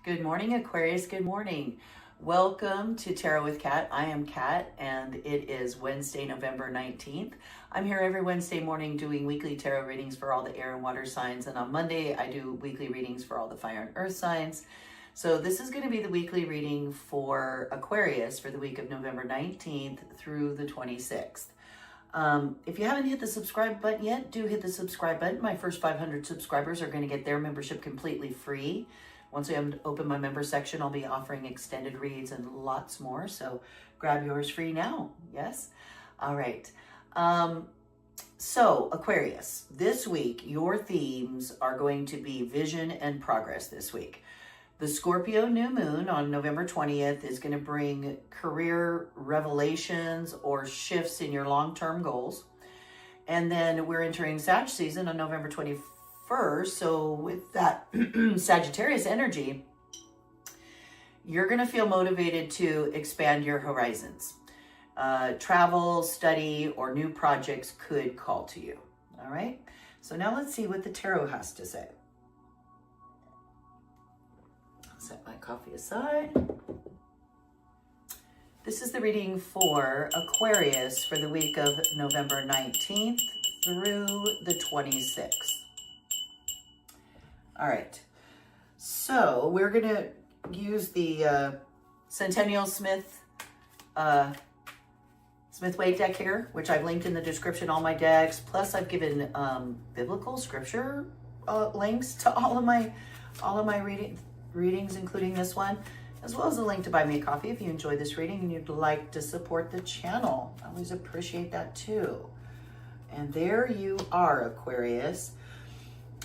Good morning, Aquarius. Good morning. Welcome to Tarot with Kat. I am Kat, and it is Wednesday, November 19th. I'm here every Wednesday morning doing weekly tarot readings for all the air and water signs, and on Monday, I do weekly readings for all the fire and earth signs. So this is going to be the weekly reading for Aquarius for the week of November 19th through the 26th. If you haven't hit the subscribe button yet, do hit the subscribe button. My first 500 subscribers are going to get their membership completely free. Once I open my member section, I'll be offering extended reads and lots more. So grab yours free now. Yes? All right. So Aquarius, this week, your themes are going to be vision and progress this week. The Scorpio New Moon on November 20th is going to bring career revelations or shifts in your long-term goals. And then we're entering Sag season on November 21st. So with that Sagittarius energy, you're going to feel motivated to expand your horizons. Travel, study, or new projects could call to you. All right. So now let's see what the tarot has to say. Set my coffee aside. This is the reading for Aquarius for the week of November 19th through the 26th. All right, so we're going to use the Centennial Smith Waite deck here, which I've linked in the description, all my decks. Plus, I've given biblical scripture links to all of my readings, including this one, as well as a link to buy me a coffee if you enjoy this reading and you'd like to support the channel. I always appreciate that too. And there you are, Aquarius.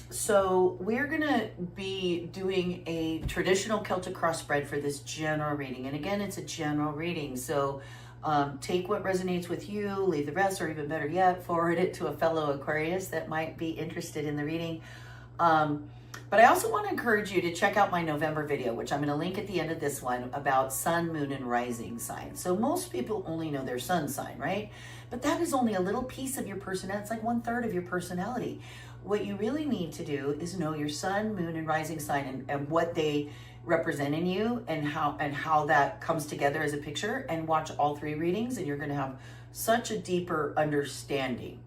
So we're going to be doing a traditional Celtic Cross spread for this general reading. And again, it's a general reading. So take what resonates with you, leave the rest, or even better yet, forward it to a fellow Aquarius that might be interested in the reading. But I also want to encourage you to check out my November video, which I'm going to link at the end of this one, about sun, moon, and rising signs. So most people only know their sun sign, right? But that is only a little piece of your personality. It's like 1/3 of your personality. What you really need to do is know your sun, moon, and rising sign and what they represent in you and how that comes together as a picture, and watch all three readings, and you're going to have such a deeper understanding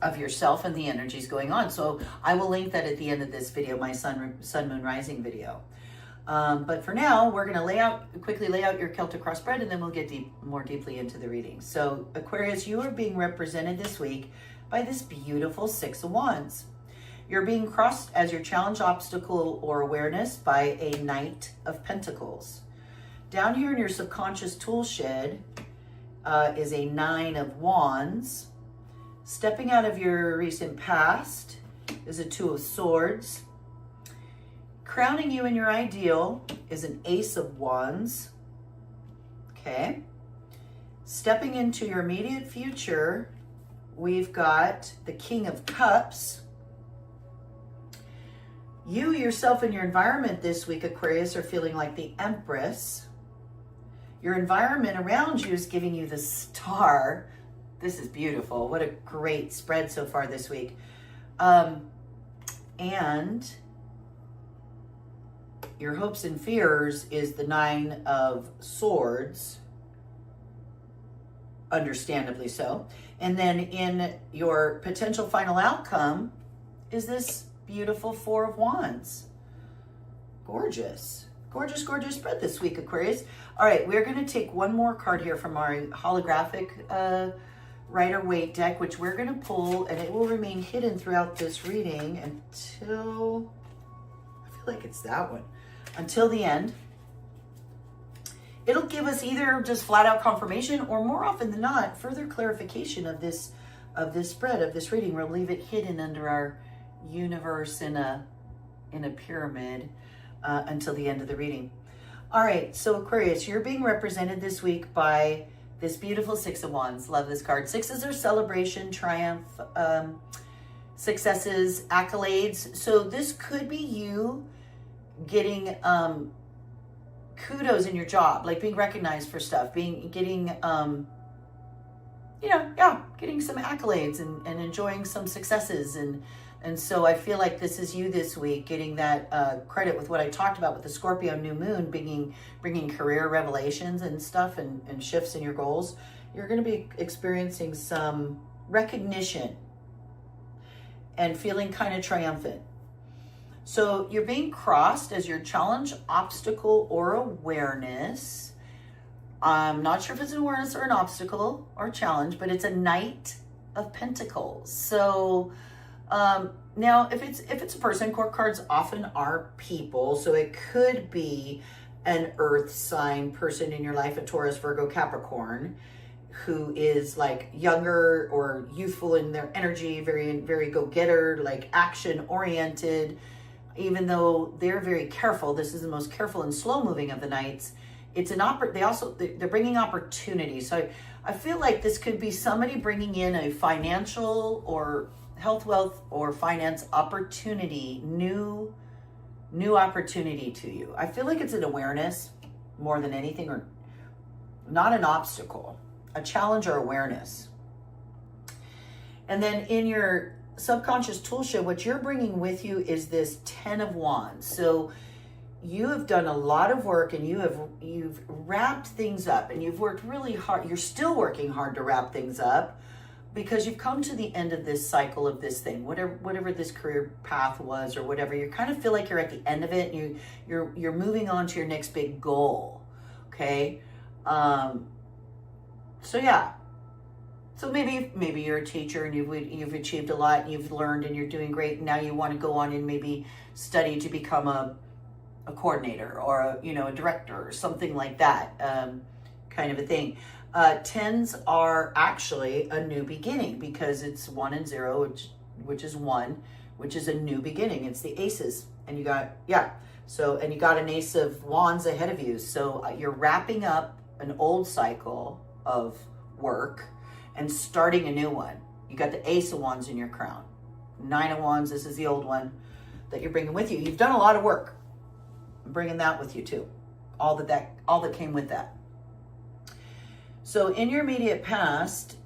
of yourself and the energies going on. So I will link that at the end of this video, my sun, moon, rising video. But for now, we're going to quickly lay out your Celtic Cross spread, and then we'll get more deeply into the reading. So Aquarius, you are being represented this week by this beautiful Six of Wands. You're being crossed as your challenge, obstacle, or awareness by a Knight of Pentacles. Down here in your subconscious tool shed is a Nine of Wands. Stepping out of your recent past is a Two of Swords. Crowning you in your ideal is an Ace of Wands. Okay. Stepping into your immediate future, we've got the King of Cups. You yourself and your environment this week, Aquarius, are feeling like the Empress. Your environment around you is giving you the Star. This is beautiful. What a great spread so far this week. And your hopes and fears is the Nine of Swords. Understandably so. And then in your potential final outcome is this beautiful Four of Wands. Gorgeous. Gorgeous, gorgeous spread this week, Aquarius. All right, we're going to take one more card here from our holographic Rider-Waite deck, which we're going to pull, and it will remain hidden throughout this reading until, I feel like it's that one, until the end. It'll give us either just flat out confirmation, or more often than not, further clarification of this spread, of this reading. We'll leave it hidden under our universe in a pyramid until the end of the reading. All right, so Aquarius, you're being represented this week by this beautiful Six of Wands. Love this card. Sixes are celebration, triumph, successes, accolades. So this could be you getting kudos in your job, like being recognized for stuff, getting some accolades and enjoying some successes and And so I feel like this is you this week, getting that credit with what I talked about with the Scorpio New Moon, bringing career revelations and stuff and shifts in your goals. You're going to be experiencing some recognition and feeling kind of triumphant. So you're being crossed as your challenge, obstacle, or awareness. I'm not sure if it's an awareness or an obstacle or challenge, but it's a Knight of Pentacles. So now if it's a person, court cards often are people. So it could be an earth sign person in your life, a Taurus, Virgo, Capricorn, who is like younger or youthful in their energy, very, very go-getter, like action oriented. Even though they're very careful, this is the most careful and slow moving of the Knights. It's an they're bringing opportunity. So I feel like this could be somebody bringing in a financial or health, wealth, or finance opportunity, new opportunity to you. I feel like it's an awareness more than anything, or not an obstacle, a challenge or awareness. And then in your subconscious toolshed, what you're bringing with you is this 10 of Wands. So you have done a lot of work, and you've wrapped things up, and you've worked really hard. You're still working hard to wrap things up, because you've come to the end of this cycle of this thing, whatever this career path was, or whatever. You kind of feel like you're at the end of it, and you're moving on to your next big goal. Okay. So yeah. So maybe you're a teacher and you've achieved a lot, and you've learned, and you're doing great. Now you want to go on and maybe study to become a coordinator, or a director, or something like that, kind of a thing. Tens are actually a new beginning, because it's 1 and 0, which is 1, which is a new beginning. It's the aces, and you got and you got an Ace of Wands ahead of you. So you're wrapping up an old cycle of work and starting a new one. You got the Ace of Wands in your crown. 9 of Wands, this is the old one that you're bringing with you. You've done a lot of work. I'm bringing that with you too. All that came with that. So in your immediate past,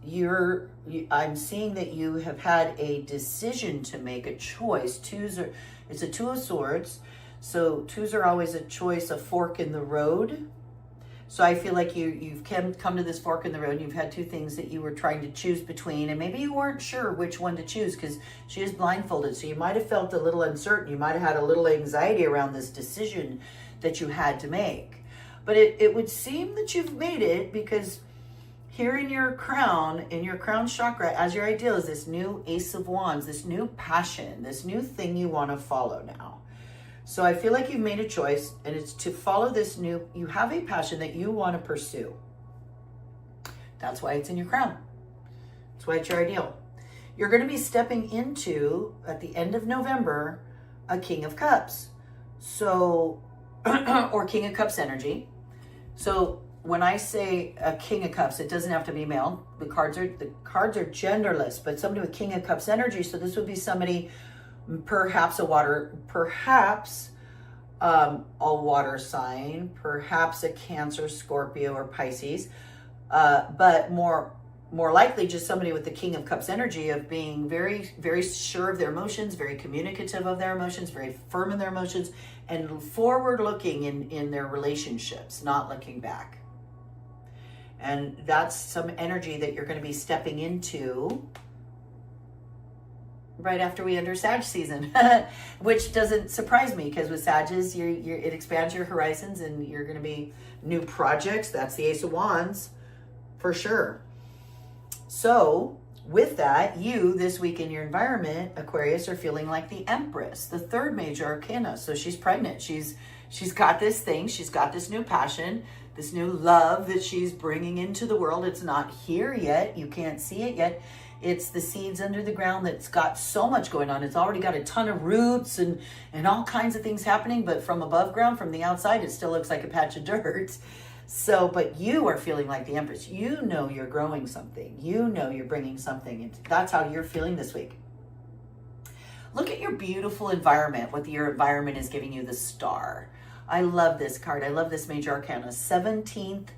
I'm seeing that you have had a decision to make, a choice. It's a 2 of Swords. So 2s are always a choice, a fork in the road. So I feel like you've come to this fork in the road, and you've had 2 things that you were trying to choose between, and maybe you weren't sure which one to choose, because she is blindfolded. So you might have felt a little uncertain. You might have had a little anxiety around this decision that you had to make. But it would seem that you've made it, because here in your crown chakra, as your ideal, is this new Ace of Wands, this new passion, this new thing you want to follow now. So I feel like you've made a choice, and it's to follow this you have a passion that you want to pursue. That's why it's in your crown. That's why it's your ideal. You're going to be stepping into, at the end of November, a King of Cups. So, or King of Cups energy. So when I say a King of Cups, it doesn't have to be male. The cards are genderless, but somebody with King of Cups energy. So this would be somebody, perhaps a water sign, perhaps a Cancer, Scorpio, or Pisces, but more likely just somebody with the King of Cups energy of being very, very sure of their emotions, very communicative of their emotions, very firm in their emotions, and forward looking in their relationships, not looking back. And that's some energy that you're going to be stepping into right after we enter Sag season, which doesn't surprise me, because with Sages, it expands your horizons, and you're going to be new projects. That's the Ace of Wands for sure. So with that, you this week in your environment, Aquarius, are feeling like the Empress, the 3rd major arcana. So she's pregnant. She's got this thing. She's got this new passion, this new love that she's bringing into the world. It's not here yet. You can't see it yet. It's the seeds under the ground that's got so much going on. It's already got a ton of roots and all kinds of things happening, but from above ground, from the outside, it still looks like a patch of dirt. So, but you are feeling like the Empress. You know you're growing something. You know you're bringing something. And that's how you're feeling this week. Look at your beautiful environment, what your environment is giving you, the Star. I love this card. I love this major arcana. 17th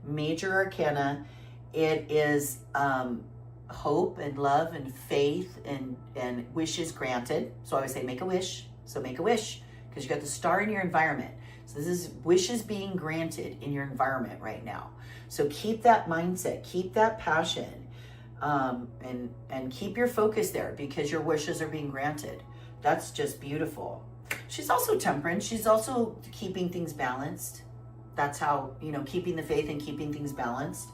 major arcana. It is hope and love and faith and wishes granted. So I always say make a wish. So make a wish, because you got the star in your environment. So this is wishes being granted in your environment right now. So keep that mindset, keep that passion, and keep your focus there, because your wishes are being granted. That's just beautiful. She's also temperance. She's also keeping things balanced. That's how, you know, keeping the faith and keeping things balanced.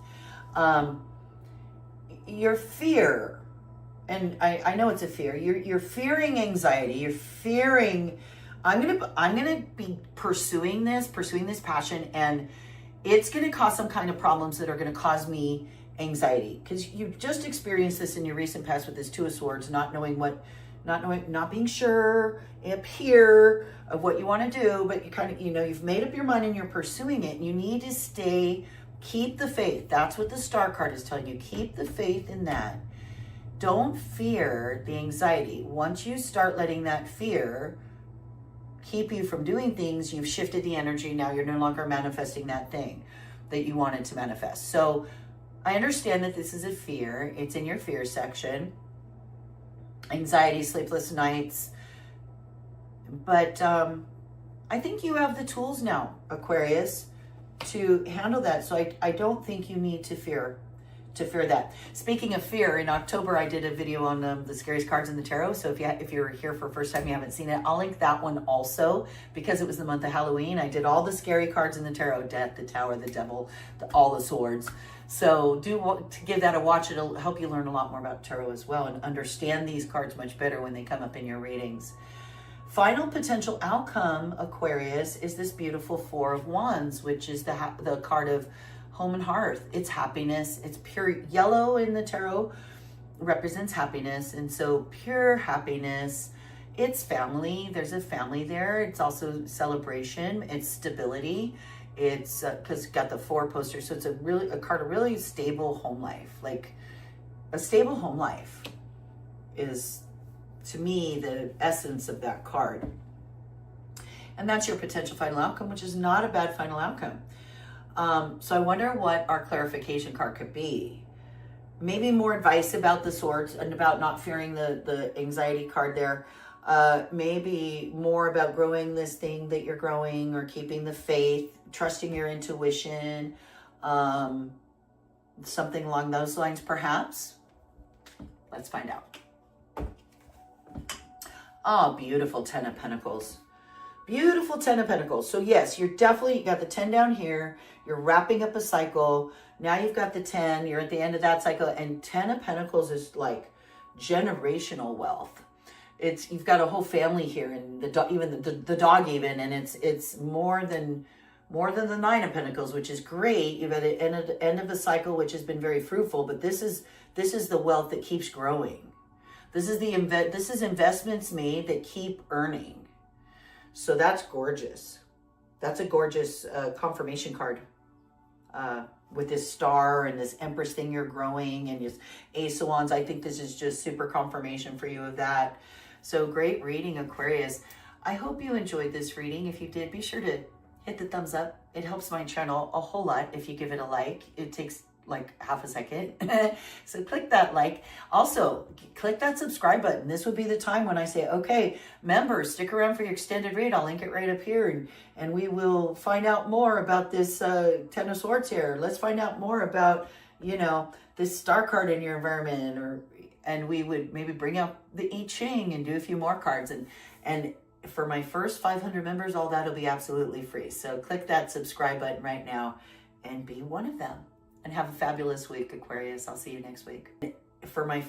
Your fear, and I know it's a fear. You're fearing anxiety. You're fearing, I'm gonna be pursuing this passion, and it's gonna cause some kind of problems that are gonna cause me anxiety, because you just experienced this in your recent past with this Two of Swords, not being sure up here of what you want to do, but you kind of, you know, you've made up your mind and you're pursuing it, and you need to keep the faith. That's what the Star card is telling you. Keep the faith in that. Don't fear the anxiety. Once you start letting that fear keep you from doing things, you've shifted the energy. Now you're no longer manifesting that thing that you wanted to manifest. So I understand that this is a fear. It's in your fear section. Anxiety, sleepless nights. But I think you have the tools now, Aquarius, to handle that. So I don't think you need to fear that. Speaking of fear, in October I did a video on the scariest cards in the tarot. So if you're here for the first time, you haven't seen it, I'll link that one also, because it was the month of Halloween. I did all the scary cards in the tarot: Death, the Tower, the Devil, all the swords. So to give that a watch. It'll help you learn a lot more about tarot as well, and understand these cards much better when they come up in your readings. Final potential outcome, Aquarius, is this beautiful Four of Wands, which is the card of home and hearth. It's happiness. It's pure yellow in the tarot, represents happiness. And so pure happiness. It's family. There's a family there. It's also celebration. It's stability. It's because got the four poster. So it's a card of really stable home life. Like a stable home life is, to me, the essence of that card. And that's your potential final outcome, which is not a bad final outcome. So I wonder what our clarification card could be. Maybe more advice about the swords and about not fearing the anxiety card there. Maybe more about growing this thing that you're growing, or keeping the faith, trusting your intuition, something along those lines, perhaps. Let's find out. Oh, beautiful Ten of Pentacles. Beautiful Ten of Pentacles. So yes, you got the 10 down here. You're wrapping up a cycle. Now you've got the 10. You're at the end of that cycle. And 10 of Pentacles is like generational wealth. You've got a whole family here, and the dog even, and it's more than the 9 of Pentacles, which is great. You've at the end of the cycle, which has been very fruitful. But this is the wealth that keeps growing. This is investments made that keep earning. So that's gorgeous. That's a gorgeous confirmation card with this star and this Empress thing you're growing, and this Ace of Wands. I think this is just super confirmation for you of that. So great reading, Aquarius. I hope you enjoyed this reading. If you did, be sure to hit the thumbs up. It helps my channel a whole lot if you give it a like. It takes like half a second. So click that like. Also, click that subscribe button. This would be the time when I say, okay, members, stick around for your extended read. I'll link it right up here, and we will find out more about this Ten of Swords here. Let's find out more about, you know, this star card in your environment, and we would maybe bring out the I Ching and do a few more cards. And for my first 500 members, all that'll be absolutely free. So click that subscribe button right now and be one of them. And have a fabulous week, Aquarius. I'll see you next week. For my